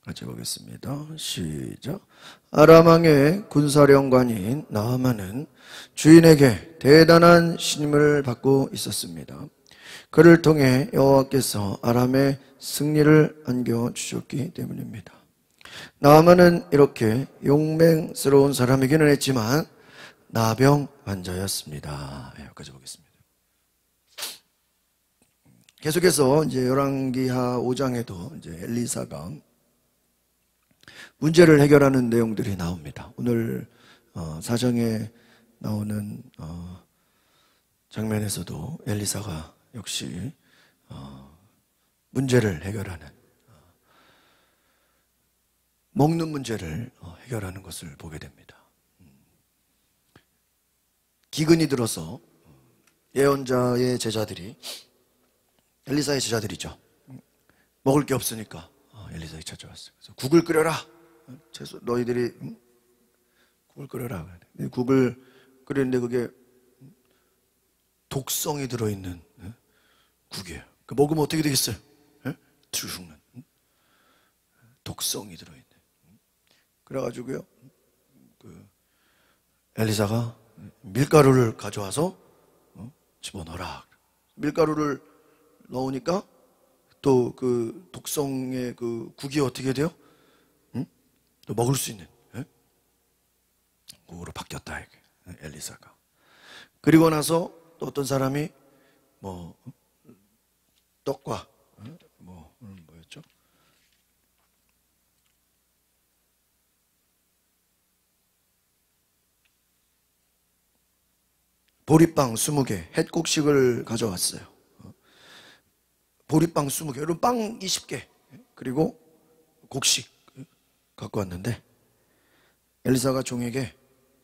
같이 보겠습니다. 시작. 아람 왕의 군사령관인 나아만은 주인에게 대단한 신임을 받고 있었습니다. 그를 통해 여호와께서 아람의 승리를 안겨주셨기 때문입니다. 나아만은 이렇게 용맹스러운 사람이기는 했지만 나병 환자였습니다. 여기까지 보겠습니다. 계속해서 이제 열왕기하 5장에도 이제 엘리사가 문제를 해결하는 내용들이 나옵니다. 오늘 사정에 나오는 장면에서도 엘리사가 역시 문제를 해결하는, 먹는 문제를 해결하는 것을 보게 됩니다. 기근이 들어서 예언자의 제자들이, 엘리사의 제자들이죠, 먹을 게 없으니까 엘리사에 찾아왔어요. 그래서 국을 끓여라. 너희들이 국을 끓여라. 국을 끓이는데 그게 독성이 들어있는 국이에요. 그 먹으면 어떻게 되겠어요? 죽는 독성이 들어있는. 그래가지고요, 엘리사가 밀가루를 가져와서 집어넣어라. 밀가루를 넣으니까 또 그 독성의 그 국이 어떻게 돼요? 또 먹을 수 있는 국으로 바뀌었다, 이게 엘리사가. 그리고 나서 또 어떤 사람이 떡과 뭐였죠? 보리빵 20개, 햇곡식을 가져왔어요. 보리빵 20개, 여러분 빵 20개, 그리고 곡식 갖고 왔는데 엘리사가 종에게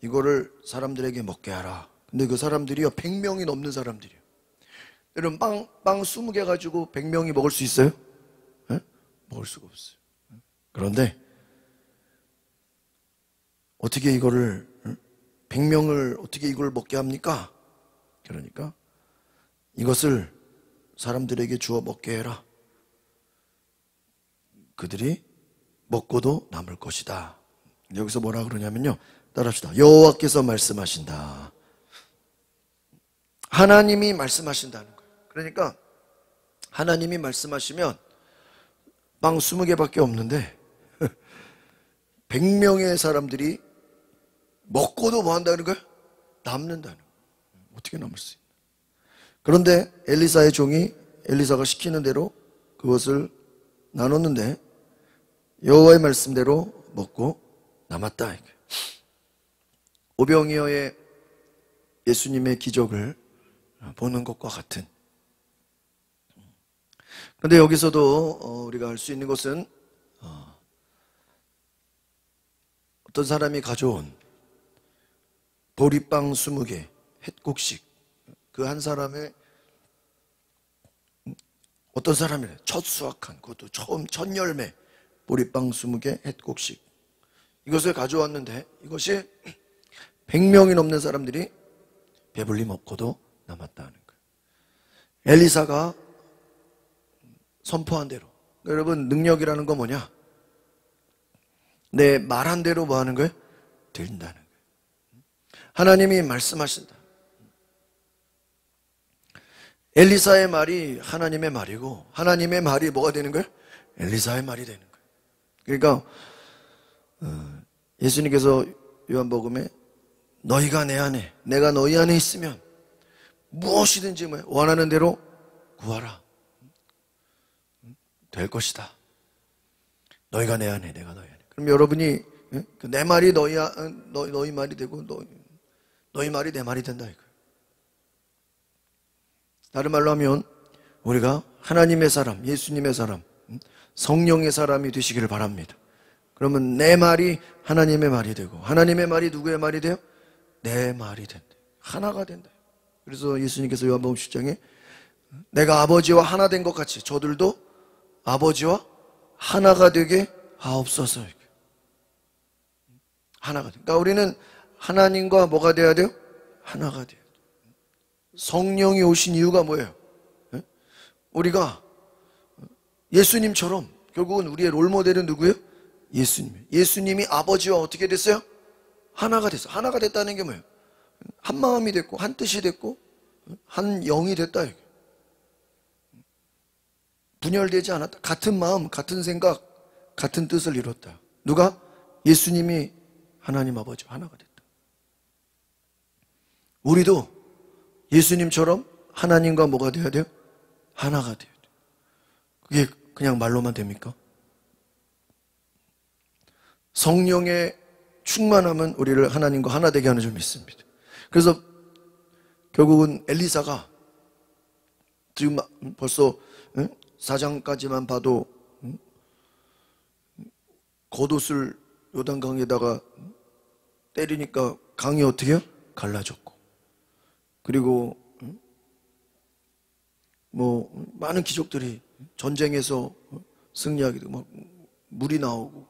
이거를 사람들에게 먹게 하라. 근데 그 사람들이요, 100명이 넘는 사람들이에요. 여러분 빵 20개 가지고 100명이 먹을 수 있어요? 먹을 수가 없어요. 그런데 어떻게 이거를 100명을 어떻게 이걸 먹게 합니까? 그러니까 이것을 사람들에게 주어 먹게 해라. 그들이 먹고도 남을 것이다. 여기서 뭐라 그러냐면요, 따라합시다. 여호와께서 말씀하신다. 하나님이 말씀하신다는 거예요. 그러니까 하나님이 말씀하시면 빵 20개밖에 없는데 100명의 사람들이 먹고도 뭐 한다는 거예요? 남는다는 거예요. 어떻게 남을 수 있나? 그런데 엘리사의 종이 엘리사가 시키는 대로 그것을 나눴는데 여호와의 말씀대로 먹고 남았다. 오병이어의 예수님의 기적을 보는 것과 같은. 그런데 여기서도 우리가 알 수 있는 것은 어떤 사람이 가져온 보리빵 20개, 햇곡식, 그 한 사람의, 어떤 사람이래, 첫 수확한, 그것도 처음 첫 열매 보리빵 20개, 햇곡식, 이것을 가져왔는데 이것이 100명이 넘는 사람들이 배불리 먹고도 남았다는 거예요. 엘리사가 선포한 대로, 여러분 능력이라는 건 뭐냐? 내 말한 대로 뭐 하는 거예요? 된다는 거예요. 하나님이 말씀하신다. 엘리사의 말이 하나님의 말이고 하나님의 말이 뭐가 되는 거예요? 엘리사의 말이 되는 거예요. 그러니까 예수님께서 요한복음에 너희가 내 안에 내가 너희 안에 있으면 무엇이든지 원하는 대로 구하라. 될 것이다. 너희가 내 안에 내가 너희 안에. 그럼 여러분이 내 말이 너희 말이 되고 너희 말이 내 말이 된다 이거예요. 다른 말로 하면 우리가 하나님의 사람, 예수님의 사람, 성령의 사람이 되시기를 바랍니다. 그러면 내 말이 하나님의 말이 되고 하나님의 말이 누구의 말이 돼요? 내 말이 된다. 하나가 된다. 그래서 예수님께서 요한복음 10장에 내가 아버지와 하나 된 것 같이 저들도 아버지와 하나가 되게 하옵소서. 하나가 돼. 그러니까 우리는 하나님과 뭐가 돼야 돼요? 하나가 돼요. 성령이 오신 이유가 뭐예요? 우리가 예수님처럼 결국은 우리의 롤모델은 누구예요? 예수님이 아버지와 어떻게 됐어요? 하나가 됐어. 하나가 됐다는 게 뭐예요? 한 마음이 됐고, 한 뜻이 됐고, 한 영이 됐다. 이게. 분열되지 않았다. 같은 마음, 같은 생각, 같은 뜻을 이뤘다. 누가? 예수님이 하나님 아버지와 하나가 됐다. 우리도 예수님처럼 하나님과 뭐가 돼야 돼요? 하나가 돼야 돼요. 그게 그냥 말로만 됩니까? 성령의 충만함은 우리를 하나님과 하나 되게 하는 줄 믿습니다. 그래서 결국은 엘리사가 지금 벌써 4장까지만 봐도 겉옷을 요단강에다가 때리니까 강이 어떻게 해요? 갈라졌고, 그리고 뭐 많은 기적들이, 전쟁에서 승리하게 되고 막 물이 나오고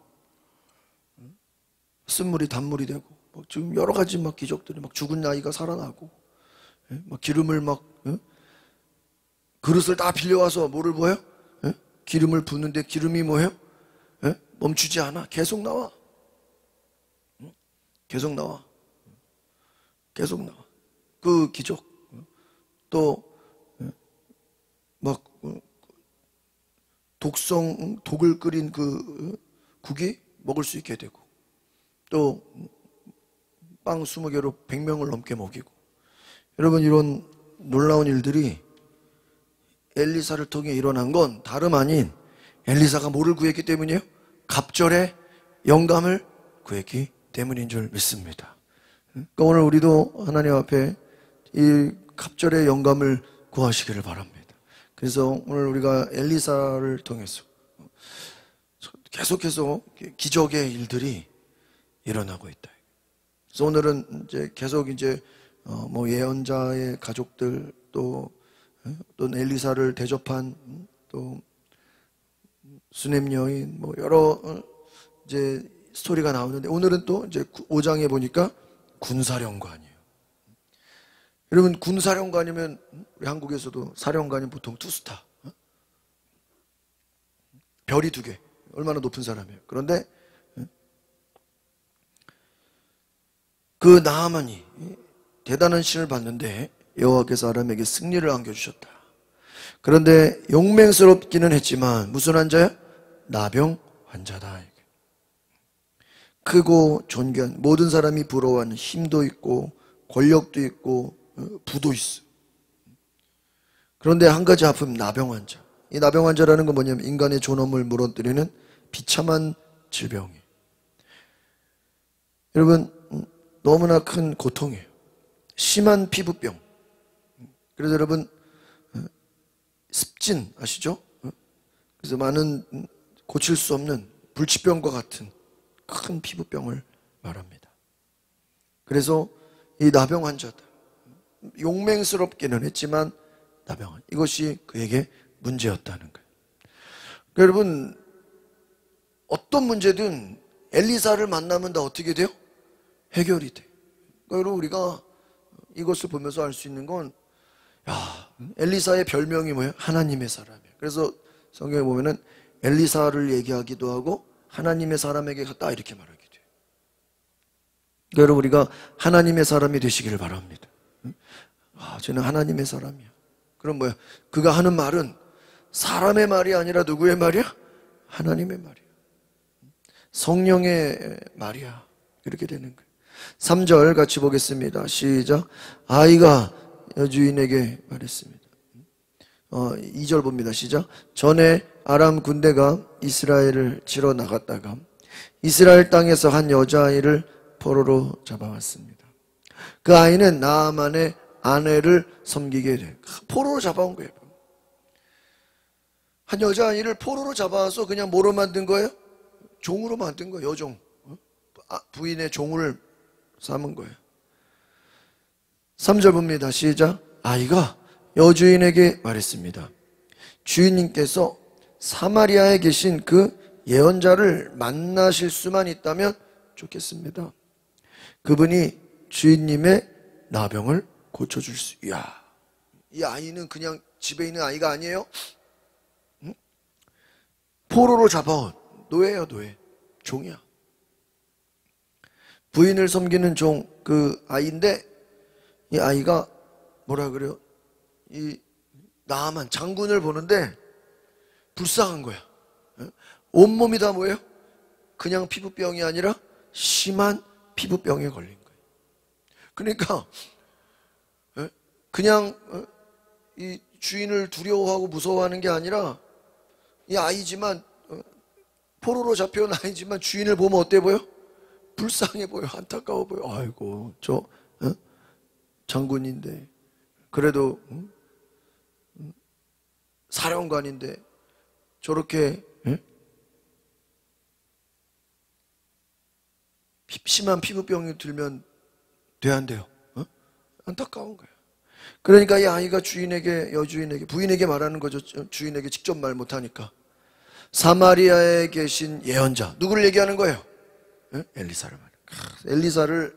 쓴물이 단물이 되고, 지금 여러 가지 막 기적들이, 막 죽은 아이가 살아나고, 막 기름을 막 그릇을 다 빌려와서 뭐를 부어요? 기름을 붓는데 기름이 뭐예요? 멈추지 않아. 계속 나와. 계속 나와. 계속 나와. 그 기적. 또 막 독을 끓인 그 국이 먹을 수 있게 되고, 또 빵 20개로 100명을 넘게 먹이고. 여러분, 이런 놀라운 일들이 엘리사를 통해 일어난 건 다름 아닌, 엘리사가 뭐를 구했기 때문이에요? 갑절의 영감을 구했기 때문인 줄 믿습니다. 그러니까 오늘 우리도 하나님 앞에 이 갑절의 영감을 구하시기를 바랍니다. 그래서 오늘 우리가 엘리사를 통해서 계속해서 기적의 일들이 일어나고 있다. 그래서 오늘은 이제 계속 뭐 예언자의 가족들, 또 엘리사를 대접한 또 수넴 여인, 뭐 여러 이제 스토리가 나오는데, 오늘은 또 이제 5장에 보니까 군사령관이에요. 여러분, 군사령관이면 우리 한국에서도 사령관이 보통 투스타, 별이 2개, 얼마나 높은 사람이에요. 그런데 그 나하만이 대단한 신을 받는데 여호와께서 아람에게 승리를 안겨주셨다. 그런데 용맹스럽기는 했지만 무슨 환자야? 나병 환자다. 크고 존귀한, 모든 사람이 부러워하는 힘도 있고 권력도 있고 부도 있어. 그런데 한 가지 아픔, 나병 환자. 이 나병 환자라는 건 뭐냐면 인간의 존엄을 무너뜨리는 비참한 질병이에요. 여러분, 너무나 큰 고통이에요. 심한 피부병. 그래서 여러분, 습진 아시죠? 그래서 많은 고칠 수 없는 불치병과 같은 큰 피부병을 말합니다. 그래서 이 나병 환자다, 용맹스럽기는 했지만 나병, 이것이 그에게 문제였다는 거예요. 그러니까 여러분, 어떤 문제든 엘리사를 만나면 다 어떻게 돼요? 해결이 돼. 그러니까 여러분, 우리가 이것을 보면서 알 수 있는 건, 엘리사의 별명이 뭐예요? 하나님의 사람이에요. 그래서 성경에 보면은 엘리사를 얘기하기도 하고 하나님의 사람에게 갔다, 이렇게 말하게 돼요. 그러니까 여러분, 우리가 하나님의 사람이 되시기를 바랍니다. 저는 하나님의 사람이야. 그럼 뭐야? 그가 하는 말은 사람의 말이 아니라 누구의 말이야? 하나님의 말이야. 성령의 말이야. 이렇게 되는 거예요. 3절 같이 보겠습니다. 시작. 아이가 여주인에게 말했습니다. 2절 봅니다. 시작. 전에 아람 군대가 이스라엘을 치러 나갔다가 이스라엘 땅에서 한 여자아이를 포로로 잡아왔습니다. 그 아이는 나아만의 아내를 섬기게 돼. 포로로 잡아온 거예요. 한 여자아이를 포로로 잡아와서 그냥 뭐로 만든 거예요? 종으로 만든 거예요. 여종. 부인의 종을 삼은 거예요. 3절 봅니다. 시작. 아이가 여주인에게 말했습니다. 주인님께서 사마리아에 계신 그 예언자를 만나실 수만 있다면 좋겠습니다. 그분이 주인님의 나병을 고쳐줄 수. 이야, 이 아이는 그냥 집에 있는 아이가 아니에요. 응? 포로로 잡아온 노예예요, 노예. 종이야. 부인을 섬기는 종, 그 아이인데 이 아이가 뭐라 그래요? 이 나아만 장군을 보는데 불쌍한 거야. 온몸이 다 뭐예요? 그냥 피부병이 아니라 심한 피부병에 걸린 거예요. 그러니까 그냥 이 주인을 두려워하고 무서워하는 게 아니라 이 아이지만 포로로 잡혀온 아이지만 주인을 보면 어때 보여? 불쌍해 보여. 안타까워 보여. 아이고 저 장군인데 그래도 사령관인데 저렇게 심한 피부병이 들면 돼 안 돼요? 안타까운 거예요. 그러니까 이 아이가 주인에게, 여주인에게, 부인에게 말하는 거죠. 주인에게 직접 말 못하니까. 사마리아에 계신 예언자, 누구를 얘기하는 거예요? 엘리사를 말해요. 엘리사를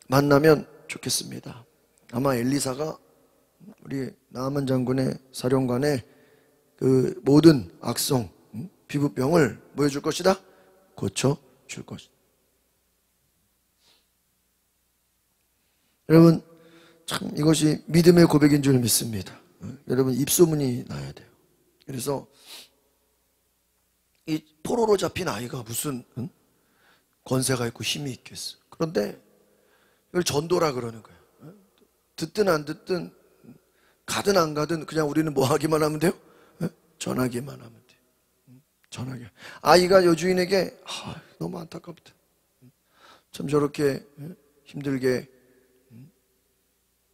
만나면 좋겠습니다. 아마 엘리사가 우리 나아만 장군의 사령관의 그 모든 악성 피부병을 뭐 해줄 것이다? 고쳐줄 것이다. 여러분 참 이것이 믿음의 고백인 줄 믿습니다. 여러분 입소문이 나야 돼요. 그래서 이 포로로 잡힌 아이가 무슨 권세가 있고 힘이 있겠어. 그런데 이걸 전도라 그러는 거예요. 듣든 안 듣든 가든 안 가든 그냥 우리는 뭐 하기만 하면 돼요? 전하기만 하면 돼요. 전하기. 아이가 여주인에게 너무 안타깝다. 참 저렇게 힘들게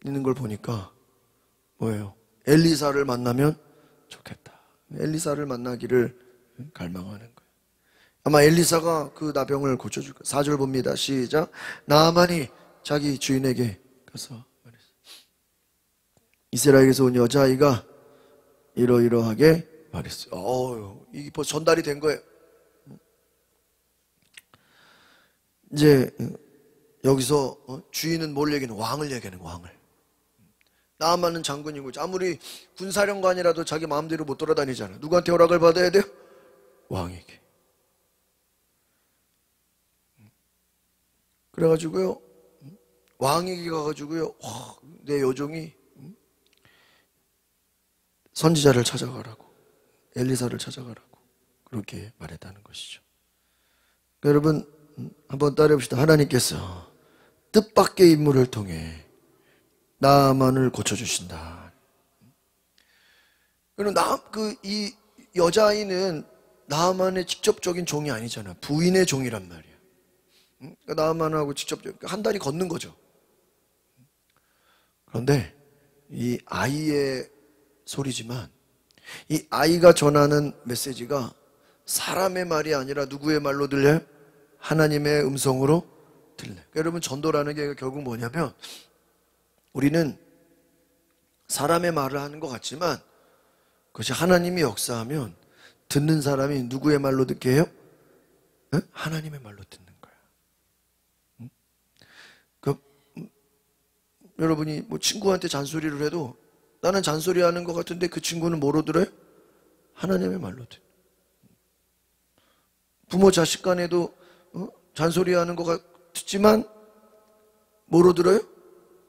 있는 걸 보니까 뭐예요? 엘리사를 만나면 좋겠다. 엘리사를 만나기를 갈망하는 거예요. 아마 엘리사가 그 나병을 고쳐줄 거예요. 4절 봅니다. 시작. 나아만이 자기 주인에게 가서 말했어요. 이스라엘에서 온 여자아이가 이러이러하게 말했어요. 이게 벌써 전달이 된 거예요. 이제 여기서 주인은 뭘 얘기하는? 왕을 얘기하는 거예요. 왕을. 나아만은 장군이고 아무리 군사령관이라도 자기 마음대로 못 돌아다니잖아요. 누구한테 허락을 받아야 돼요? 왕에게. 그래가지고요 왕에게 가가지고요 내 여종이 선지자를 찾아가라고, 엘리사를 찾아가라고 그렇게 말했다는 것이죠. 여러분 한번 따라해봅시다. 하나님께서 뜻밖의 인물을 통해 나아만을 고쳐주신다. 그럼 이 여자아이는 나아만의 직접적인 종이 아니잖아. 부인의 종이란 말이야. 그러니까 나아만하고 직접 한 달이 걷는 거죠. 그런데 이 아이의 소리지만 이 아이가 전하는 메시지가 사람의 말이 아니라 누구의 말로 들려요? 하나님의 음성으로 들려요. 그러니까 여러분 전도라는 게 결국 뭐냐면 우리는 사람의 말을 하는 것 같지만 그것이 하나님이 역사하면 듣는 사람이 누구의 말로 듣게 해요? 하나님의 말로 듣는 거야. 여러분이 뭐 친구한테 잔소리를 해도 나는 잔소리하는 것 같은데 그 친구는 뭐로 들어요? 하나님의 말로 들어요. 부모 자식 간에도 잔소리하는 것 같지만 뭐로 들어요?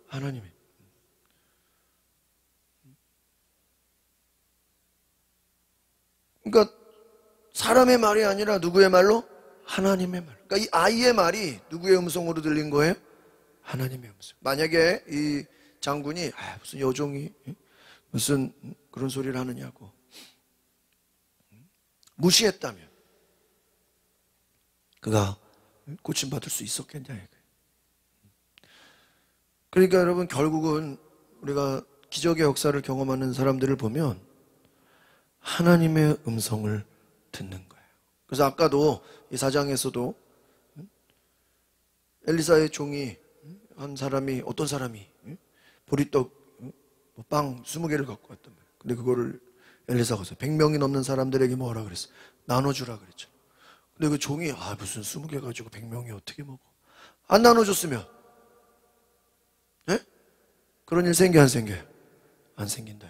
하나님의. 그러니까 사람의 말이 아니라 누구의 말로? 하나님의 말. 그러니까 이 아이의 말이 누구의 음성으로 들린 거예요? 하나님의 음성. 만약에 이 장군이 무슨 여종이 무슨 그런 소리를 하느냐고 무시했다면 그가 고침받을 수 있었겠냐 이거예요. 그러니까 여러분 결국은 우리가 기적의 역사를 경험하는 사람들을 보면 하나님의 음성을 듣는 거예요. 그래서 아까도 이 4장에서도 엘리사의 종이 한 사람이, 어떤 사람이 보리떡 빵 20개를 갖고 왔단 말이에요. 근데 그거를 엘리사가 100명이 넘는 사람들에게 뭐라 그랬어? 나눠주라 그랬죠. 근데 그 종이 무슨 20개 가지고 100명이 어떻게 먹어? 안 나눠줬으면 그런 일 생겨 안 생겨요? 안 생긴다.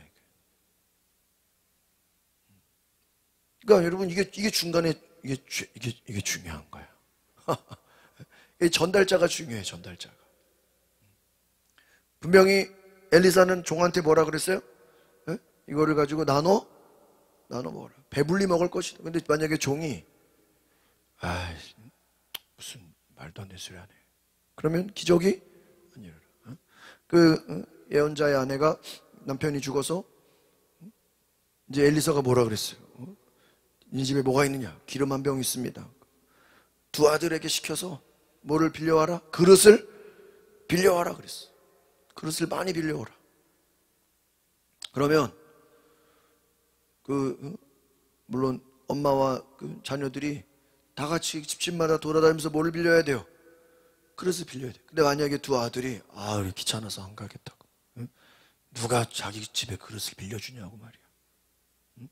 그러니까 여러분 이게 중간에 이게 중요한 거예요. 이 전달자가 중요해, 전달자가. 분명히 엘리사는 종한테 뭐라 그랬어요? 에? 이거를 가지고 나눠 먹어라. 배불리 먹을 것이다. 근데 만약에 종이 무슨 말도 안 되는 소리 하네. 그러면 기적이 안 일어나. 예언자의 아내가 남편이 죽어서 이제 엘리사가 뭐라 그랬어요? 네 집에 뭐가 있느냐? 기름 한 병 있습니다. 두 아들에게 시켜서 뭐를 빌려와라? 그릇을 빌려와라 그랬어. 그릇을 많이 빌려오라. 그러면 물론 엄마와 자녀들이 다 같이 집집마다 돌아다니면서 뭐를 빌려야 돼요? 그릇을 빌려야 돼요. 근데 만약에 두 아들이 귀찮아서 안 가겠다고. 응? 누가 자기 집에 그릇을 빌려주냐고 말이야. 응?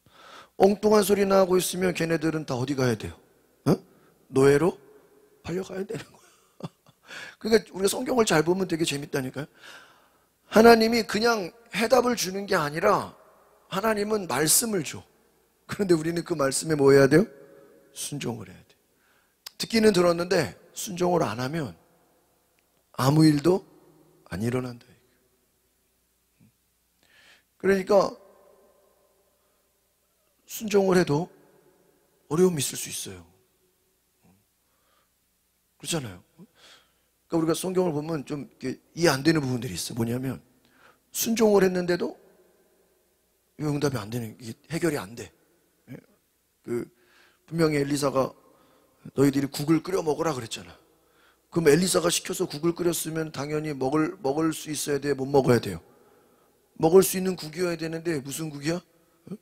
엉뚱한 소리나 하고 있으면 걔네들은 다 어디 가야 돼요? 응? 노예로 팔려가야 되는 거야. 그러니까 우리가 성경을 잘 보면 되게 재밌다니까요. 하나님이 그냥 해답을 주는 게 아니라 하나님은 말씀을 줘. 그런데 우리는 그 말씀에 뭐 해야 돼요? 순종을 해야 돼. 듣기는 들었는데 순종을 안 하면 아무 일도 안 일어난다. 그러니까 순종을 해도 어려움이 있을 수 있어요. 그렇잖아요. 그러니까 우리가 성경을 보면 좀 이해 안 되는 부분들이 있어. 뭐냐면 순종을 했는데도 응답이 안 되는, 이게 해결이 안 돼. 분명히 엘리사가 너희들이 국을 끓여 먹으라 그랬잖아. 그럼 엘리사가 시켜서 국을 끓였으면 당연히 먹을 수 있어야 돼, 못 먹어야 돼요? 먹을 수 있는 국이어야 되는데 무슨 국이야?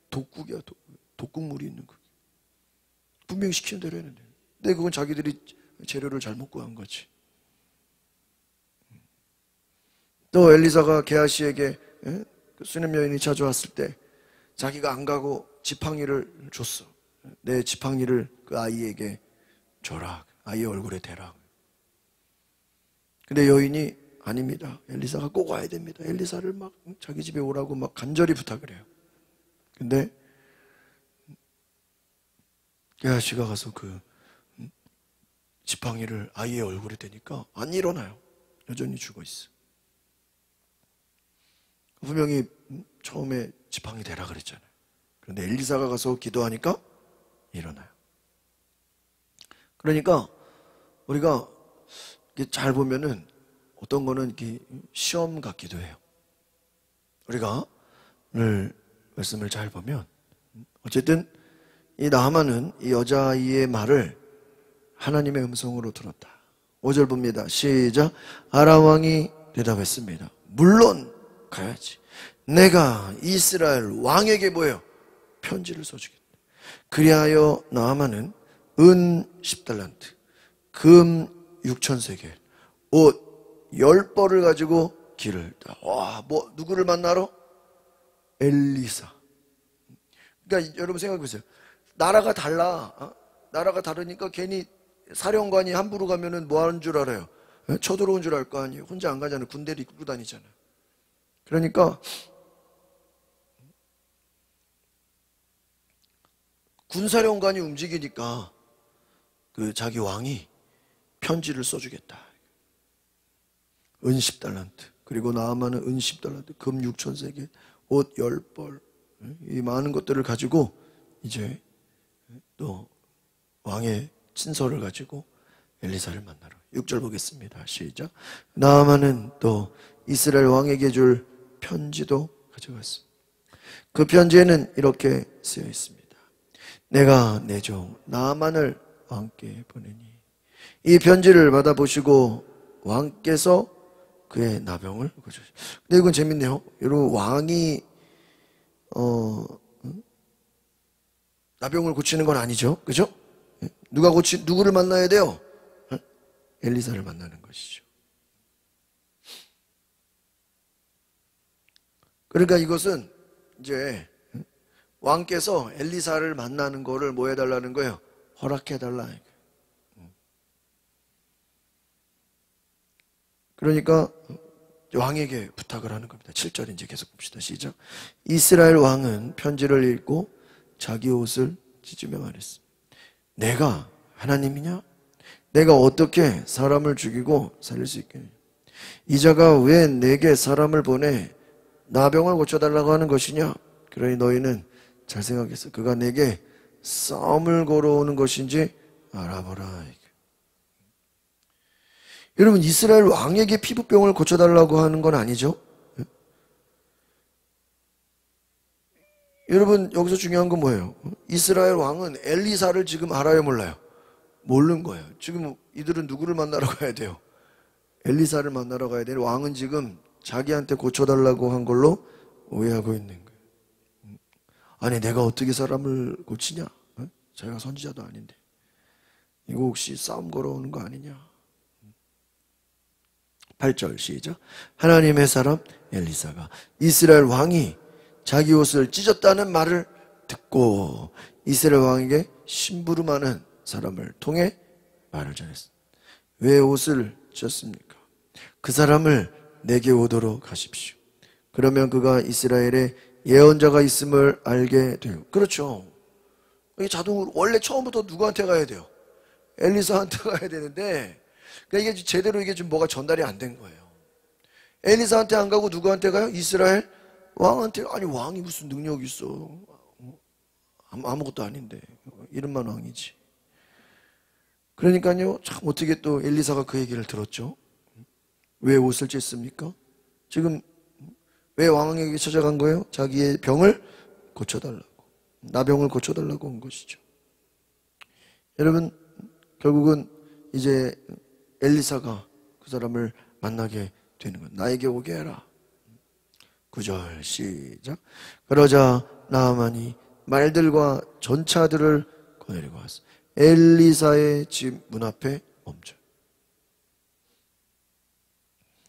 독국이야. 독국물이 있는 국. 분명히 시키는 대로 했는데. 근데 그건 자기들이 재료를 잘못 구한 거지. 또 엘리사가 게하시에게 수냄 여인이 찾아왔을 때 자기가 안 가고 지팡이를 줬어. 내 지팡이를 그 아이에게 줘라. 아이의 얼굴에 대라. 근데 여인이 아닙니다. 엘리사가 꼭 와야 됩니다. 엘리사를 막 자기 집에 오라고 막 간절히 부탁을 해요. 근데 게하시가 가서 그 지팡이를 아이의 얼굴에 대니까 안 일어나요. 여전히 죽어 있어. 분명히 처음에 지팡이 대라 그랬잖아요. 그런데 엘리사가 가서 기도하니까 일어나요. 그러니까 우리가 잘 보면은 어떤 거는 이렇게 시험 같기도 해요. 우리가 오늘 말씀을 잘 보면 어쨌든 이 나아만은 이 여자아이의 말을 하나님의 음성으로 들었다. 5절 봅니다. 시작. 아람 왕이 대답했습니다. 물론 가야지. 내가 이스라엘 왕에게 뭐예요? 편지를 써주겠다. 그리하여 나아만은 은 10달란트, 금 6,000세겔, 옷 10벌을 가지고 길을 누구를 만나러? 엘리사. 그러니까 여러분 생각해 보세요. 나라가 달라. 나라가 다르니까 괜히 사령관이 함부로 가면은 뭐 하는 줄 알아요? 쳐들어온 줄 알 거 아니에요. 혼자 안 가잖아요. 군대를 이끌고 다니잖아요. 그러니까 군사령관이 움직이니까 자기 왕이 편지를 써주겠다. 은 10달란트. 그리고 나아만은 은 10달란트, 금 6,000세겔, 옷 10벌. 이 많은 것들을 가지고 이제 또 왕의 친서를 가지고 엘리사를 만나러. 6절 보겠습니다. 시작. 나아만은 또 이스라엘 왕에게 줄 편지도 가져갔습니다. 그 편지에는 이렇게 쓰여 있습니다. 내가 내 종 나아만을 왕께 보내니 이 편지를 받아보시고 왕께서 그의 나병을 고쳐주시오. 근데 이건 재밌네요. 여러분, 왕이 나병을 고치는 건 아니죠. 그죠? 누구를 만나야 돼요? 엘리사를 만나는 것이죠. 그러니까 이것은 이제 왕께서 엘리사를 만나는 거를 뭐 해달라는 거예요? 허락해달라. 그러니까 왕에게 부탁을 하는 겁니다. 7절 이제 계속 봅시다. 시작. 이스라엘 왕은 편지를 읽고 자기 옷을 찢으며 말했습니다. 내가 하나님이냐? 내가 어떻게 사람을 죽이고 살릴 수 있겠냐? 이 자가 왜 내게 사람을 보내 나병을 고쳐달라고 하는 것이냐? 그러니 너희는 잘 생각했어. 그가 내게 싸움을 걸어오는 것인지 알아보라. 여러분, 이스라엘 왕에게 피부병을 고쳐달라고 하는 건 아니죠? 여러분, 여기서 중요한 건 뭐예요? 이스라엘 왕은 엘리사를 지금 알아요, 몰라요? 모르는 거예요. 지금 이들은 누구를 만나러 가야 돼요? 엘리사를 만나러 가야 돼요. 왕은 지금 자기한테 고쳐달라고 한 걸로 오해하고 있는 거예요. 아니, 내가 어떻게 사람을 고치냐? 자기가 선지자도 아닌데. 이거 혹시 싸움 걸어오는 거 아니냐? 8절 시작. 하나님의 사람 엘리사가 이스라엘 왕이 자기 옷을 찢었다는 말을 듣고 이스라엘 왕에게 심부름하는 사람을 통해 말을 전했습니다. 왜 옷을 찢었습니까? 그 사람을 내게 오도록 하십시오. 그러면 그가 이스라엘에 예언자가 있음을 알게 돼요. 그렇죠. 이게 자동으로 원래 처음부터 누구한테 가야 돼요? 엘리사한테 가야 되는데, 그러니까 이게 제대로 이게 좀 뭐가 전달이 안 된 거예요. 엘리사한테 안 가고 누구한테 가요? 이스라엘 왕한테. 아니, 왕이 무슨 능력이 있어? 아무것도 아닌데 이름만 왕이지. 그러니까요, 참 어떻게 또 엘리사가 그 얘기를 들었죠? 왜 옷을 찢습니까? 지금 왜 왕에게 찾아간 거예요? 자기의 병을 고쳐달라고, 나병을 고쳐달라고 온 것이죠. 여러분, 결국은 이제 엘리사가 그 사람을 만나게 되는 것. 나에게 오게 해라. 9절 시작. 그러자 나아만이 말들과 전차들을 거느리고 왔어. 엘리사의 집 문 앞에 멈춰.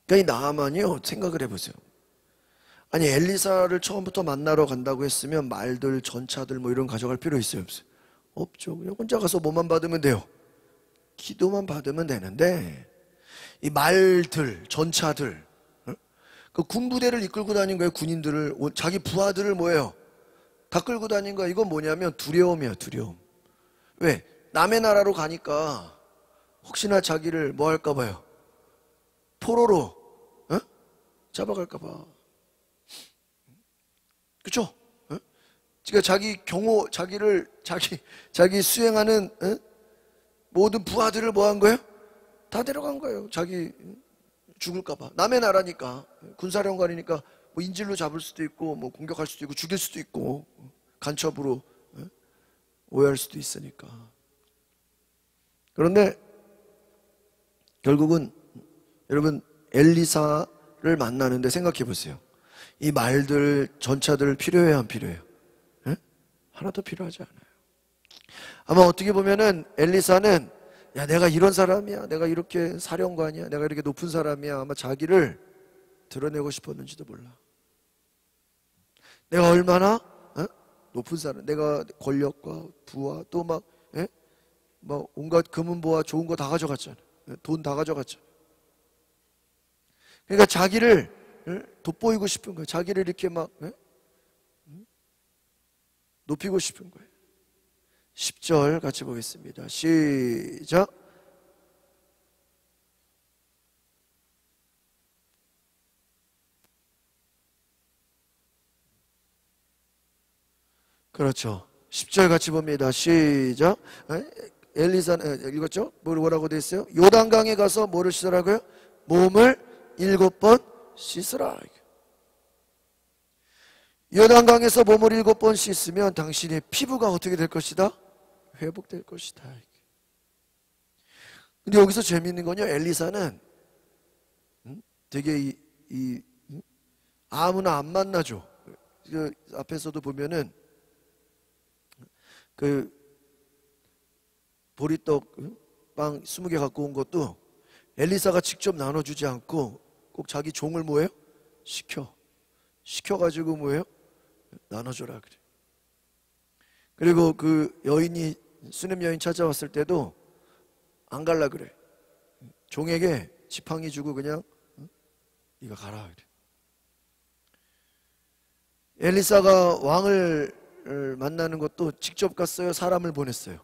그러니까 이 나아만이요, 생각을 해보세요. 아니, 엘리사를 처음부터 만나러 간다고 했으면 말들, 전차들 뭐 이런 가져갈 필요 있어요, 없어요? 없죠. 그냥 혼자 가서 뭐만 받으면 돼요. 기도만 받으면 되는데, 이 말들, 전차들, 그 군부대를 이끌고 다닌 거예요. 군인들을, 자기 부하들을 뭐예요? 다 끌고 다닌 거야. 이건 뭐냐면 두려움이야, 두려움. 왜? 남의 나라로 가니까 혹시나 자기를 뭐 할까 봐요? 포로로 잡아갈까 봐. 그쵸? 그러니까 자기 경호, 자기 수행하는 모든 부하들을 뭐 한 거예요? 다 데려간 거예요. 자기 죽을까 봐. 남의 나라니까, 군사령관이니까 뭐 인질로 잡을 수도 있고, 뭐 공격할 수도 있고, 죽일 수도 있고, 간첩으로 오해할 수도 있으니까. 그런데 결국은 여러분, 엘리사를 만나는데 생각해 보세요. 이 말들, 전차들 필요해요, 안 필요해요? 하나도 필요하지 않아요. 아마 어떻게 보면은 엘리사는, 야, 내가 이런 사람이야, 내가 이렇게 사령관이야, 내가 이렇게 높은 사람이야, 아마 자기를 드러내고 싶었는지도 몰라. 내가 얼마나 높은 사람, 내가 권력과 부와 또 막 온갖 금은보화 좋은 거 다 가져갔잖아. 돈 다 가져갔잖아. 그러니까 자기를 돋보이고 싶은 거예요. 자기를 이렇게 막 높이고 싶은 거예요. 10절 같이 보겠습니다. 시작. 그렇죠. 10절 같이 봅니다. 시작. 엘리사는 읽었죠? 뭐라고 돼 있어요? 요단강에 가서 뭐를 씻으라고요? 몸을 7번 씻으라. 요단강에서 몸을 7번 씻으면 당신의 피부가 어떻게 될 것이다? 회복될 것이다. 근데 여기서 재미있는 건요, 엘리사는 되게 아무나 안 만나죠. 그 앞에서도 보면은 그 보리떡 빵 20개 갖고 온 것도 엘리사가 직접 나눠주지 않고 꼭 자기 종을 뭐예요? 시켜가지고 뭐예요? 나눠줘라 그래. 그리고 그 여인이, 수냄 여인 찾아왔을 때도 안 갈라 그래. 종에게 지팡이 주고 그냥 네가 가라 그래. 엘리사가 왕을 만나는 것도 직접 갔어요? 사람을 보냈어요?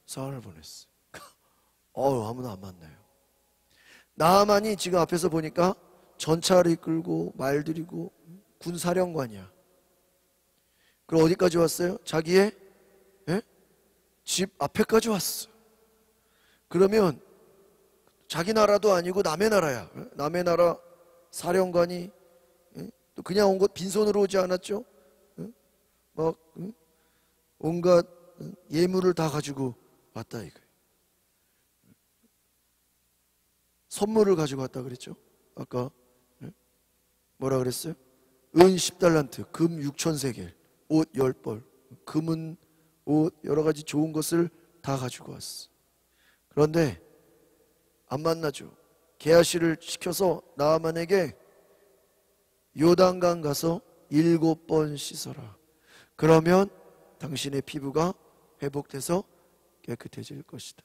사환을 보냈어. 아무도 안 만나요. 나하만이 지금 앞에서 보니까 전차를 이끌고 말들이고 군사령관이야. 그럼 어디까지 왔어요? 자기의 집 앞에까지 왔어. 그러면 자기 나라도 아니고 남의 나라야. 남의 나라 사령관이 또 그냥 온 것 빈손으로 오지 않았죠? 막 온갖 예물을 다 가지고 왔다 이거예요. 선물을 가지고 왔다 그랬죠? 아까 뭐라 그랬어요? 은 10달란트, 금 6,000세겔, 옷 10벌, 금은 옷 여러 가지 좋은 것을 다 가지고 왔어. 그런데 안 만나죠. 게하시를 시켜서 나하만에게 요단강 가서 7번 씻어라. 그러면 당신의 피부가 회복돼서 깨끗해질 것이다.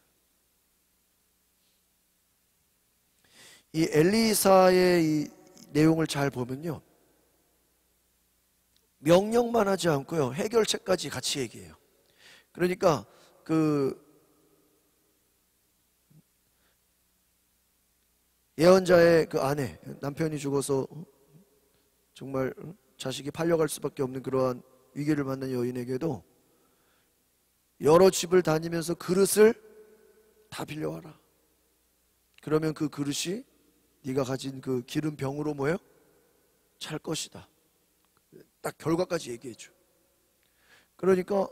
이 엘리사의 이 내용을 잘 보면요, 명령만 하지 않고요, 해결책까지 같이 얘기해요. 그러니까 예언자의 그 아내, 남편이 죽어서 정말 자식이 팔려갈 수밖에 없는 그러한 위기를 만난 여인에게도 여러 집을 다니면서 그릇을 다 빌려와라. 그러면 그 그릇이 네가 가진 그 기름 병으로 뭐예요? 찰 것이다. 딱 결과까지 얘기해줘. 그러니까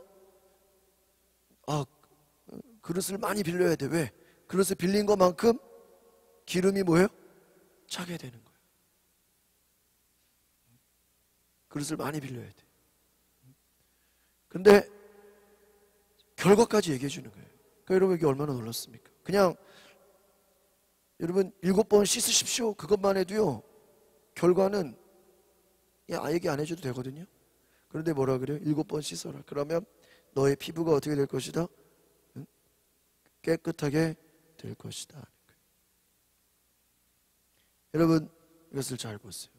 그릇을 많이 빌려야 돼. 왜? 그릇을 빌린 것만큼 기름이 뭐예요? 차게 되는 거예요. 그릇을 많이 빌려야 돼. 근데 결과까지 얘기해 주는 거예요. 그러니까 여러분 이게 얼마나 놀랐습니까? 그냥 여러분 7번 씻으십시오 그것만 해도요, 결과는 얘기 안 해줘도 되거든요. 그런데 뭐라 그래요? 7번 씻어라. 그러면 너의 피부가 어떻게 될 것이다? 깨끗하게 될 것이다. 여러분 이것을 잘 보세요.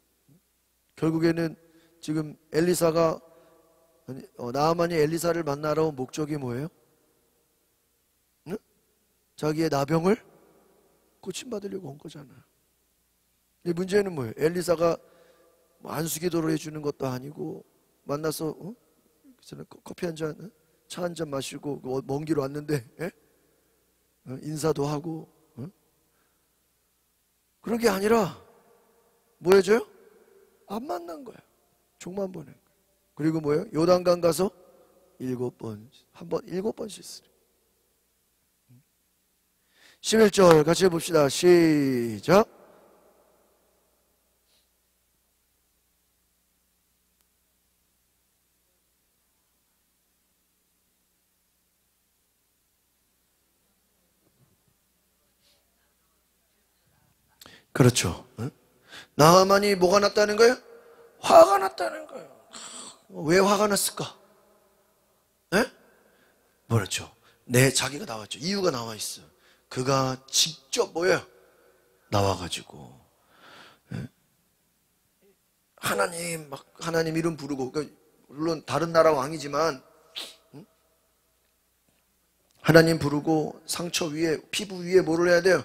결국에는 지금 엘리사가 나하만이 엘리사를 만나러 온 목적이 뭐예요? 자기의 나병을 고침받으려고 온 거잖아. 이 문제는 뭐예요? 엘리사가 안수기도를 해주는 것도 아니고 만나서 커피 한 잔, 차 한 잔 마시고 먼 길 왔는데 인사도 하고 그런 게 아니라 뭐 해줘요? 안 만난 거야. 종만 보낸 거야. 그리고 뭐예요? 요단강 가서 7번, 7번 씻으래. 11절 같이 해봅시다. 시작. 그렇죠. 나하만이 뭐가 났다는 거예요? 화가 났다는 거예요. 왜 화가 났을까? 그렇죠. 자기가 나왔죠. 이유가 나와 있어. 그가 직접 뭐예요? 나와가지고 하나님 이름 부르고, 그러니까 물론 다른 나라 왕이지만 하나님 부르고 상처 위에, 피부 위에 뭐를 해야 돼요?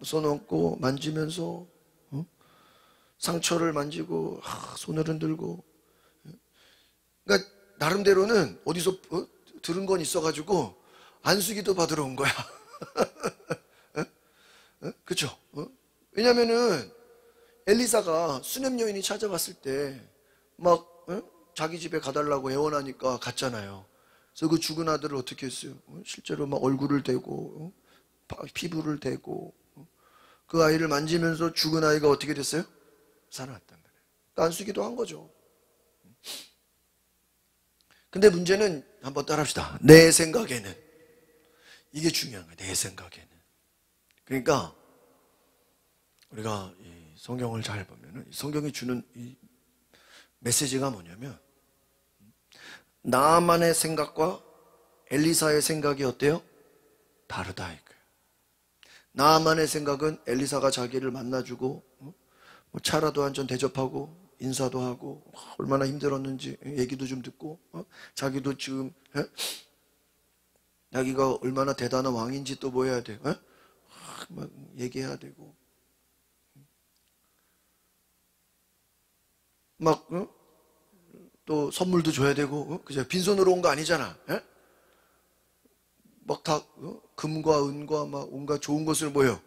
손 얹고 만지면서 상처를 만지고 손을 흔들고, 그러니까 나름대로는 어디서 들은 건 있어가지고 안수기도 받으러 온 거야. 그렇죠? 왜냐면은 엘리사가 수냄 여인이 찾아갔을 때 막 자기 집에 가달라고 애원하니까 갔잖아요. 그래서 그 죽은 아들을 어떻게 했어요? 실제로 막 얼굴을 대고 피부를 대고 그 아이를 만지면서 죽은 아이가 어떻게 됐어요? 살아났단 말이에요. 그러니까 안수기도 한 거죠. 근데 문제는 한번 따라합시다. 내 생각에는, 이게 중요한 거예요. 내 생각에는. 그러니까 우리가 이 성경을 잘 보면 성경이 주는 이 메시지가 뭐냐면, 나만의 생각과 엘리사의 생각이 어때요? 다르다 이거예요. 나만의 생각은 엘리사가 자기를 만나주고 뭐 차라도 한 잔 대접하고 인사도 하고 얼마나 힘들었는지 얘기도 좀 듣고 자기도 지금 자기가 얼마나 대단한 왕인지 또 뭐 해야 돼? 어? 막 얘기해야 되고. 막, 또 선물도 줘야 되고, 그죠? 빈손으로 온 거 아니잖아. 예? 막 다, 금과 은과 막 온갖 좋은 것을 뭐요?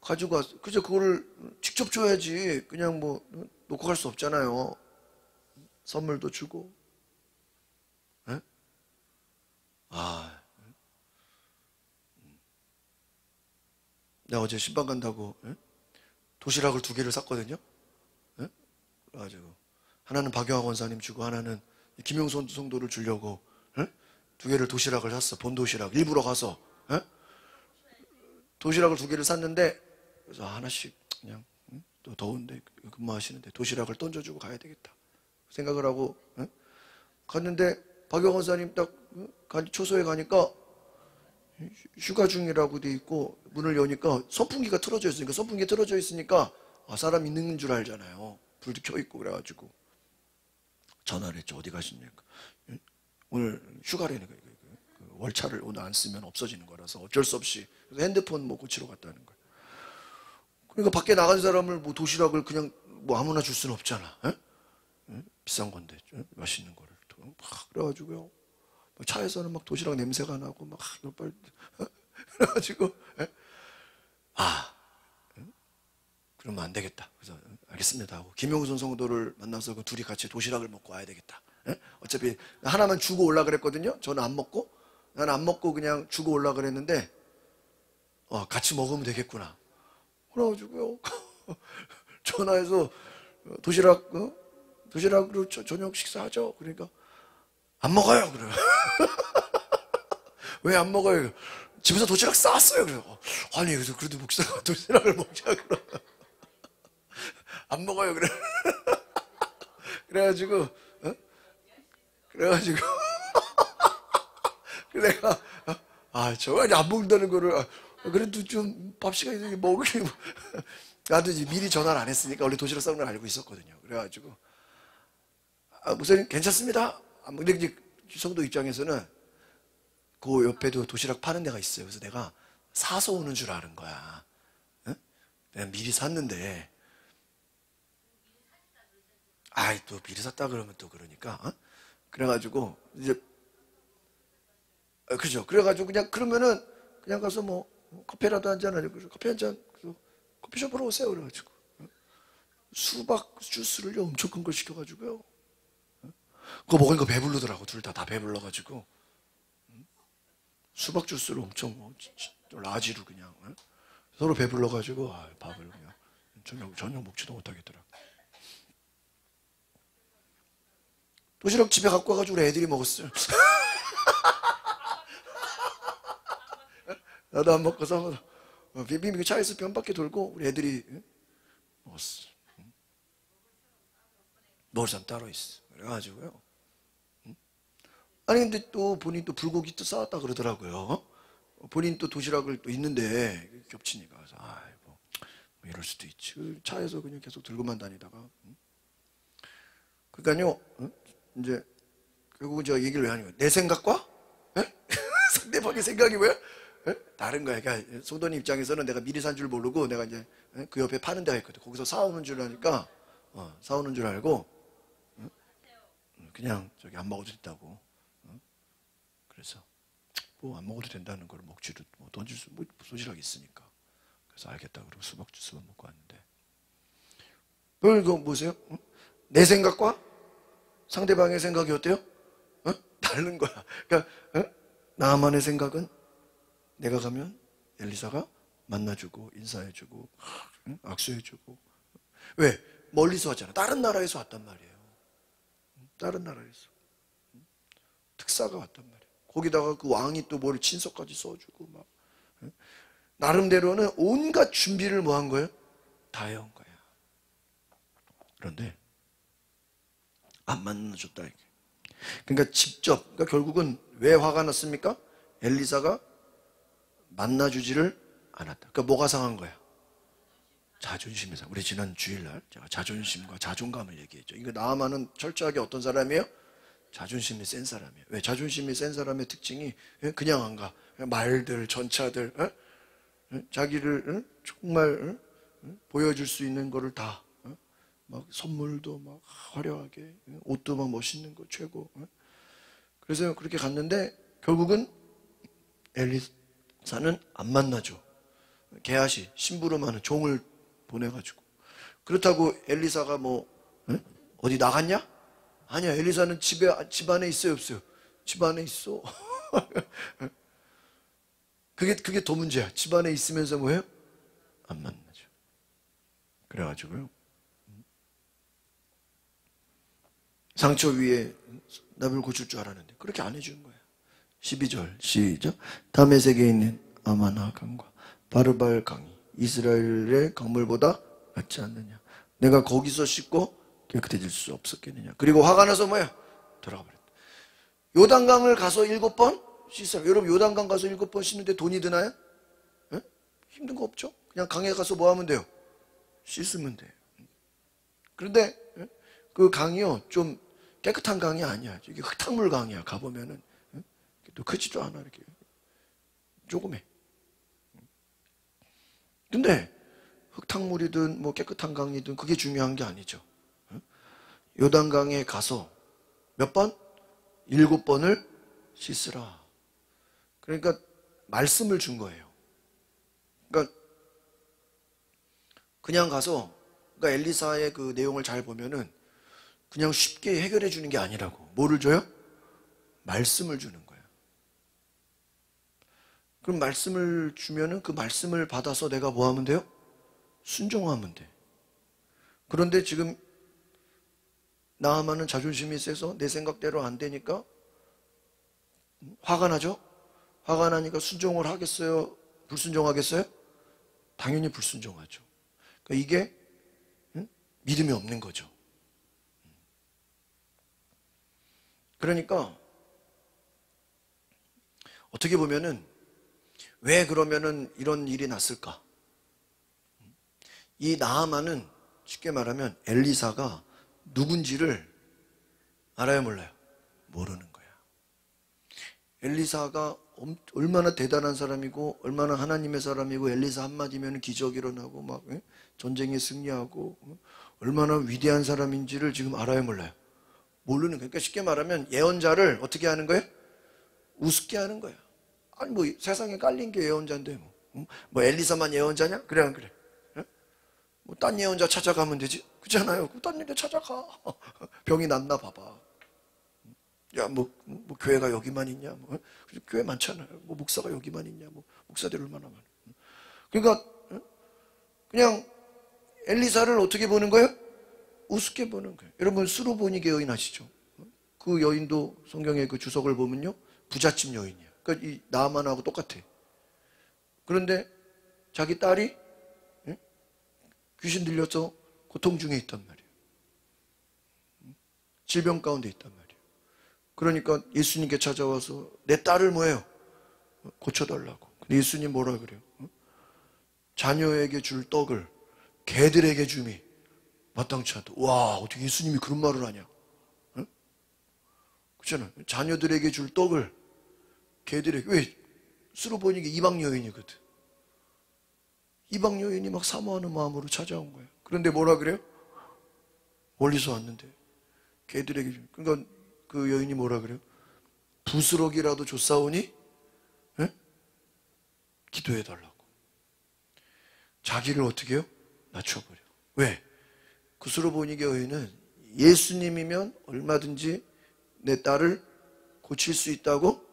가지고 왔어. 그죠? 그거를 직접 줘야지. 그냥 뭐, 놓고 갈 수 없잖아요. 선물도 주고. 예? 아, 내가 어제 신방 간다고, 예? 도시락을 2개를 샀거든요. 예? 그래가지고 하나는 박영학 원사님 주고 하나는 김용선 성도를 주려고, 예? 2개를 도시락을 샀어. 본도시락 일부러 가서, 예? 도시락을 2개를 샀는데 그래서 하나씩 그냥, 또 더운데 근무하시는데 도시락을 던져주고 가야 되겠다 생각을 하고, 예? 갔는데 박영학 원사님 딱 초소에 가니까 휴가 중이라고 돼 있고 문을 여니까 선풍기가 틀어져 있으니까, 선풍기 틀어져 있으니까 사람 있는 줄 알잖아요. 불도 켜 있고. 그래가지고 전화를 했죠. 어디 가십니까? 오늘 휴가래니까 월차를 오늘 안 쓰면 없어지는 거라서 어쩔 수 없이. 그래서 핸드폰 뭐 고치러 갔다는 거예요. 그러니까 밖에 나간 사람을 뭐 도시락을 그냥 뭐 아무나 줄 수는 없잖아. 에? 비싼 건데 맛있는 거를 막 그래가지고요. 차에서는 막 도시락 냄새가 나고 막 빨리 그래가지고, 에? 그러면 안 되겠다. 그래서 알겠습니다 하고 김용선 성도를 만나서 그 둘이 같이 도시락을 먹고 와야 되겠다. 에? 어차피 하나만 주고 올라 그랬거든요. 저는 안 먹고, 나는 안 먹고 그냥 주고 올라 그랬는데 같이 먹으면 되겠구나. 그래가지고요. 전화해서 도시락으로 저녁 식사하죠. 그러니까 안 먹어요. 그래요. 왜 안 먹어요? 집에서 도시락 싸왔어요. 그래요. 아니, 그래서 그래도 목사가 도시락을 먹자. 그러 안 먹어요. 그래. 그래가지고, 그래가지고, 내가, 저거 안 먹는다는 거를, 그래도 좀 밥 시간이 먹으려고. 나도 이제 미리 전화를 안 했으니까 원래 도시락 싸는 걸 알고 있었거든요. 그래가지고, 목사님 괜찮습니다. 근데 이제 성도 입장에서는 그 옆에도 도시락 파는 데가 있어요. 그래서 내가 사서 오는 줄 아는 거야. 응? 내가 미리 샀는데, 또 미리 샀다 그러면 또 그러니까. 그래가지고 이제 그죠. 그래가지고 그냥 그러면은 그냥 가서 뭐 커피라도 한잔 하려고. 그래서 커피 한 잔, 커피숍으로 오세요. 그래가지고 수박 주스를 엄청 큰 걸 시켜가지고요. 그거 먹으니까 배부르더라고. 둘 다 배불러가지고 수박 주스를 엄청 라지로 그냥 서로 배불러가지고 밥을 그냥 저녁 먹지도 못하겠더라. 도시락 집에 갖고 와가지고 우리 애들이 먹었어요. 나도 안 먹고서 비빔 차에서 변밖에 돌고 우리 애들이 먹었어. 먹을 사람 따로 있어. 그래가지고요. 아니 근데 또 본인 또 불고기 또 싸왔다 그러더라고요. 본인 또 도시락을 또 있는데 겹치니까. 그래서 뭐 이럴 수도 있지. 차에서 그냥 계속 들고만 다니다가. 그러니까요. 이제 결국은 제가 얘기를 왜 하는 거예요? 내 생각과 상대방의 생각이 왜 다른 거야. 그러니까 소도님 입장에서는 내가 미리 산 줄 모르고 내가 이제 그 옆에 파는 데가 있거든. 거기서 사오는 줄 아니까 사오는 줄 알고 그냥 저기 안 먹어도 된다고. 그래서 뭐 안 먹어도 된다는 걸 먹지도 뭐 던질 수 뭐 도시락이 있으니까. 그래서 알겠다 그러고 수박 주스만 먹고 왔는데. 이거 보세요. 내 생각과 상대방의 생각이 어때요? 다른 거야. 그러니까 나만의 생각은 내가 가면 엘리사가 만나주고 인사해주고 악수해주고. 왜? 멀리서 왔잖아. 다른 나라에서 왔단 말이에요. 다른 나라에서 특사가 왔단 말이에요. 거기다가 그 왕이 또 뭘 친서까지 써주고 막 나름대로는 온갖 준비를 뭐 한 거예요? 다 해온 거야. 그런데 안 만나줬다 이게. 그러니까 직접, 그러니까 결국은 왜 화가 났습니까? 엘리사가 만나주지를 않았다. 그러니까 뭐가 상한 거야? 자존심이 상한. 우리 지난 주일날 제가 자존심과 자존감을 얘기했죠. 이거 나아만은 철저하게 어떤 사람이에요? 자존심이 센 사람이에요. 왜? 자존심이 센 사람의 특징이 그냥 안 가. 말들, 전차들, 자기를 정말 보여줄 수 있는 거를 다, 막 선물도 막 화려하게, 옷도 막 멋있는 거 최고. 그래서 그렇게 갔는데 결국은 엘리사는 안 만나죠. 게하시 심부름하는 종을 보내가지고. 그렇다고 엘리사가 뭐 어디 나갔냐? 아니야. 엘리사는 집 안에 있어요, 없어요? 집 안에 있어. 그게 더 문제야. 집 안에 있으면서 뭐예요? 안 만나죠. 그래가지고요. 상처 위에 나무를 고칠 줄 알았는데 그렇게 안 해주는 거예요. 12절 시작. 다메섹에 있는 아마나 강과 바르발 강이 이스라엘의 강물보다 낫지 않느냐. 내가 거기서 씻고 깨끗해질 수 없었겠느냐. 그리고 화가 나서 뭐야? 돌아가 버렸다. 요단강을 가서 7번 씻어요. 여러분 요단강 가서 7번 씻는데 돈이 드나요? 에? 힘든 거 없죠? 그냥 강에 가서 뭐 하면 돼요? 씻으면 돼요. 그런데 그 강이요 좀 깨끗한 강이 아니야. 이게 흙탕물 강이야. 가보면은 또 크지도 않아. 이렇게 조그매. 근데 흙탕물이든 뭐 깨끗한 강이든 그게 중요한 게 아니죠. 요단강에 가서 몇 번? 7번을 씻으라. 그러니까 말씀을 준 거예요. 그러니까 그냥 가서 그러니까 엘리사의 그 내용을 잘 보면은 그냥 쉽게 해결해 주는 게 아니라고. 뭐를 줘요? 말씀을 주는 거예요. 그럼 말씀을 주면은 그 말씀을 받아서 내가 뭐 하면 돼요? 순종하면 돼. 그런데 지금 나아만은 자존심이 세서 내 생각대로 안 되니까 화가 나죠? 화가 나니까 순종을 하겠어요? 불순종하겠어요? 당연히 불순종하죠. 그러니까 이게 믿음이 없는 거죠. 그러니까 어떻게 보면은 왜 그러면은 이런 일이 났을까? 이 나아만은 쉽게 말하면 엘리사가 누군지를 알아요, 몰라요? 모르는 거야. 엘리사가 얼마나 대단한 사람이고 얼마나 하나님의 사람이고 엘리사 한마디면 기적 일어나고 막 전쟁에 승리하고 얼마나 위대한 사람인지를 지금 알아요, 몰라요? 모르는 거예요. 그러니까 쉽게 말하면 예언자를 어떻게 하는 거예요? 우습게 하는 거야. 아니 뭐 세상에 깔린 게 예언자인데 뭐 엘리사만 예언자냐? 그래 안 그래? 뭐 딴 예언자 찾아가면 되지? 그렇잖아요. 딴 예언자 찾아가. 병이 낫나 봐봐. 야, 뭐 교회가 여기만 있냐? 뭐, 교회 많잖아요. 뭐 목사가 여기만 있냐? 뭐 목사들 얼마나 많아. 그러니까 그냥 엘리사를 어떻게 보는 거예요? 우습게 보는 거예요. 여러분 수로보니게 여인 아시죠? 그 여인도 성경의 그 주석을 보면요 부잣집 여인이야. 그러니까 이 나아만하고 똑같아. 그런데 자기 딸이 귀신 들려서 고통 중에 있단 말이에요. 질병 가운데 있단 말이에요. 그러니까 예수님께 찾아와서 내 딸을 뭐예요? 고쳐달라고. 근데 예수님 뭐라 그래요? 자녀에게 줄 떡을 개들에게 줌이 마땅치 않다. 와, 어떻게 예수님이 그런 말을 하냐? 그렇잖아요. 자녀들에게 줄 떡을 개들에게. 왜? 수로 보니까 이방 여인이거든. 이방 여인이 막 사모하는 마음으로 찾아온 거예요. 그런데 뭐라 그래요? 멀리서 왔는데 개들에게 줄. 그러니까 그 여인이 뭐라 그래요? 부스럭이라도 줬사오니 기도해달라고. 자기를 어떻게 해요? 낮춰버려. 왜? 그 수로보니게 여인은 예수님이면 얼마든지 내 딸을 고칠 수 있다고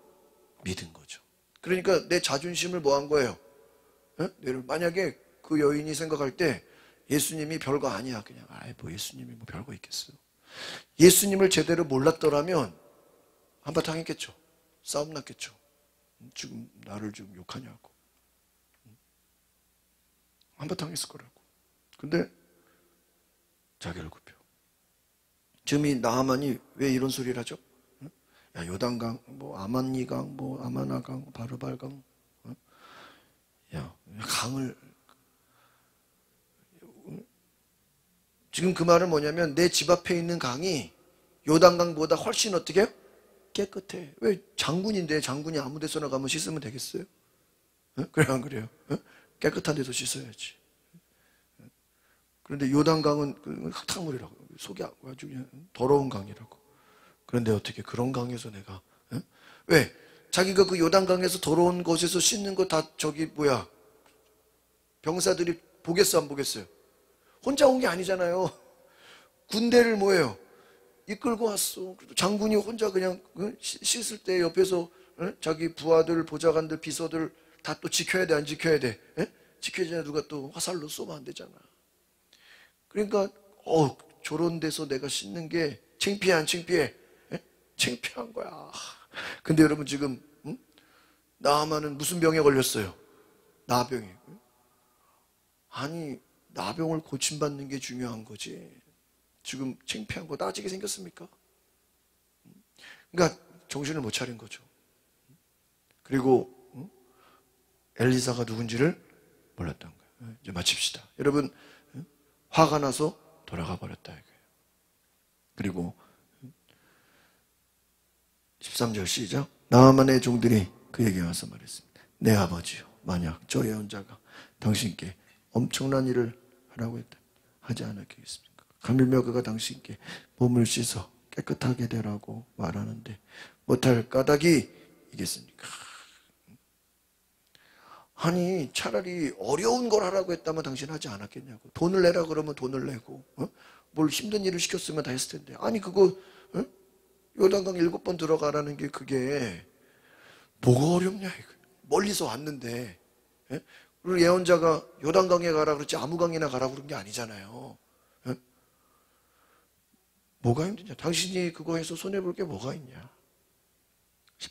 믿은 거죠. 그러니까 내 자존심을 뭐 한 거예요? 만약에 그 여인이 생각할 때 예수님이 별거 아니야. 그냥 뭐 예수님이 뭐 별거 있겠어. 예수님을 제대로 몰랐더라면 한바탕 했겠죠. 싸움 났겠죠. 지금 나를 지금 욕하냐고. 한바탕 했을 거라고. 근데 자기를 굽혀. 지금 이 나아만이 왜 이런 소리를 하죠? 야, 요단강, 뭐 아만니강, 뭐 아마나강, 바르발강. 야, 강을 지금 그 말은 뭐냐면 내 집 앞에 있는 강이 요단강보다 훨씬 어떻게 해요? 깨끗해. 왜? 장군인데 장군이 아무 데서나 가면 씻으면 되겠어요? 그래 안 그래요? 깨끗한 데서 씻어야지. 그런데 요단강은 흙탕물이라고, 속이 아주 그냥 더러운 강이라고. 그런데 어떻게 그런 강에서 내가 왜? 자기가 그 요단강에서 더러운 곳에서 씻는 거 다 저기 뭐야, 병사들이 보겠어 안 보겠어요? 혼자 온 게 아니잖아요. 군대를 뭐예요? 이끌고 왔어. 장군이 혼자 그냥 씻을 때 옆에서 자기 부하들, 보좌관들, 비서들 다 또 지켜야 돼, 안 지켜야 돼? 지켜야지. 누가 또 화살로 쏘면 안 되잖아. 그러니까 저런 데서 내가 씻는 게 창피해 안 창피해? 창피한 거야. 근데 여러분 지금 나아만은 무슨 병에 걸렸어요? 나병이. 아니, 나병을 고침받는 게 중요한 거지. 지금 창피한 거 따지게 생겼습니까? 그러니까 정신을 못 차린 거죠. 그리고 엘리사가 누군지를 몰랐던 거예요. 이제 마칩시다. 여러분, 화가 나서 돌아가 버렸다 이거예요. 그리고 13절 시작. 나아만의 종들이 그에게 와서 말했습니다. 내 아버지요, 만약 저 예언자가 당신께 엄청난 일을 하라고 했다 하지 않았겠습니까? 가밀며 그가 당신께 몸을 씻어 깨끗하게 되라고 말하는데 못할 까닭이 있겠습니까? 아니, 차라리 어려운 걸 하라고 했다면 당신 하지 않았겠냐고. 돈을 내라 그러면 돈을 내고, 뭘 힘든 일을 시켰으면 다 했을 텐데. 아니, 그거 요단강 7번 들어가라는 게 그게 뭐가 어렵냐 이거. 멀리서 왔는데. 그리고 예언자가 요단강에 가라 그렇지 아무 강이나 가라 그런 게 아니잖아요. 뭐가 힘드냐? 당신이 그거 해서 손해볼 게 뭐가 있냐?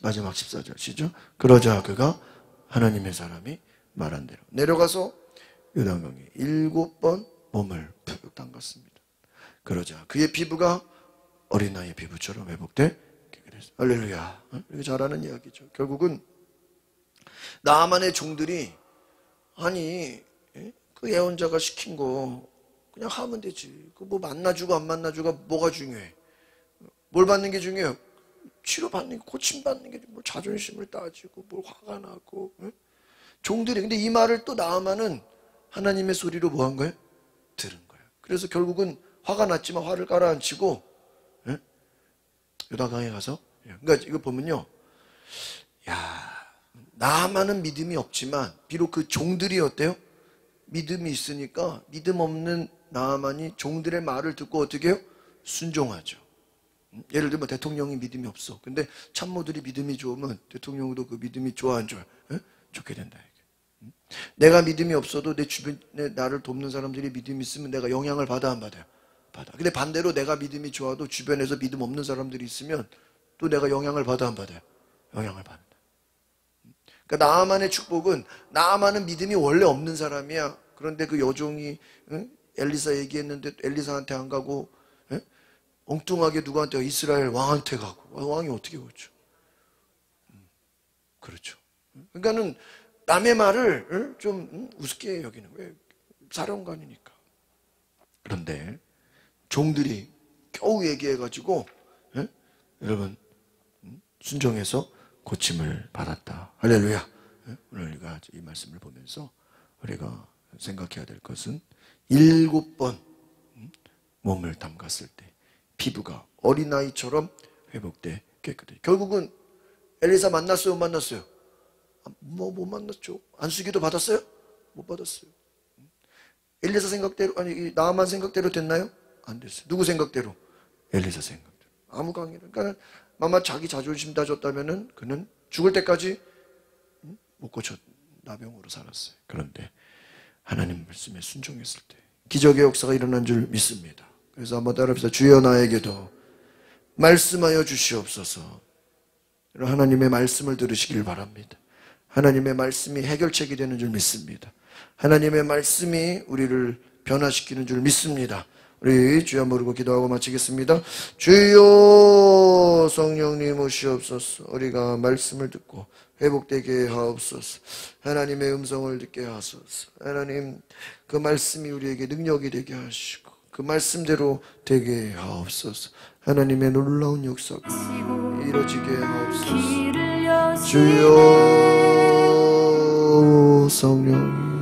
마지막 14절 시죠. 그러자 그가 하나님의 사람이 말한 대로 내려가서 요단강에 7번 몸을 푹 담갔습니다. 그러자 그의 피부가 어린아이의 피부처럼 회복돼 깨끗했어요. 할렐루야. 이렇게 잘하는 이야기죠. 결국은 나아만의 종들이 아니 그 예언자가 시킨 거 그냥 하면 되지. 그 뭐 만나주고 안 만나주가 뭐가 중요해? 뭘 받는 게 중요해요? 치료받는 게, 고침받는 게, 뭐 자존심을 따지고, 뭘 화가 나고, 종들이. 근데 이 말을 또 나아만은 하나님의 소리로 뭐 한 거예요? 들은 거예요. 그래서 결국은 화가 났지만 화를 깔아앉히고, 요단강에 가서, 그러니까 이거 보면요. 야, 나아만은 믿음이 없지만, 비록 그 종들이 어때요? 믿음이 있으니까, 믿음 없는 나아만이 종들의 말을 듣고 어떻게 해요? 순종하죠. 예를 들면 대통령이 믿음이 없어. 근데 참모들이 믿음이 좋으면 대통령도 그 믿음이 좋아 안 좋아? 좋게 된다. 내가 믿음이 없어도 내 주변에 나를 돕는 사람들이 믿음이 있으면 내가 영향을 받아 안 받아요? 받아. 근데 반대로 내가 믿음이 좋아도 주변에서 믿음 없는 사람들이 있으면 또 내가 영향을 받아 안 받아요? 영향을 받는다. 그러니까 나아만의 축복은 나아만은 믿음이 원래 없는 사람이야. 그런데 그 여종이 엘리사 얘기했는데 엘리사한테 안 가고 엉뚱하게 누구한테 이스라엘 왕한테 가고. 왕이 어떻게 그렇죠? 그렇죠. 그러니까는 남의 말을 좀 우습게 여기는 거예요. 사령관이니까. 그런데 종들이 겨우 얘기해가지고 여러분 순종해서 고침을 받았다. 할렐루야. 오늘 우리가 이 말씀을 보면서 우리가 생각해야 될 것은 7번 몸을 담갔을 때 피부가 어린아이처럼 회복돼 깨끗해. 결국은 엘리사 만났어요? 못 만났어요? 못 만났죠. 안수기도 받았어요? 못 받았어요. 엘리사 생각대로, 아니 나아만 생각대로 됐나요? 안 됐어요. 누구 생각대로? 엘리사 생각대로. 아무 강의를. 그러니까 아마 자기 자존심 다졌다면은 그는 죽을 때까지 못 고쳐 나병으로 살았어요. 그런데 하나님 말씀에 순종했을 때 기적의 역사가 일어난 줄 믿습니다. 그래서 한번 따라합시다. 주여 나에게도 말씀하여 주시옵소서. 하나님의 말씀을 들으시길 바랍니다. 하나님의 말씀이 해결책이 되는 줄 믿습니다. 하나님의 말씀이 우리를 변화시키는 줄 믿습니다. 우리 주여 모르고 기도하고 마치겠습니다. 주여 성령님 오시옵소서. 우리가 말씀을 듣고 회복되게 하옵소서. 하나님의 음성을 듣게 하소서. 하나님 그 말씀이 우리에게 능력이 되게 하시고 그 말씀대로 되게 하옵소서. 하나님의 놀라운 역사가 이루어지게 하옵소서. 주여 성령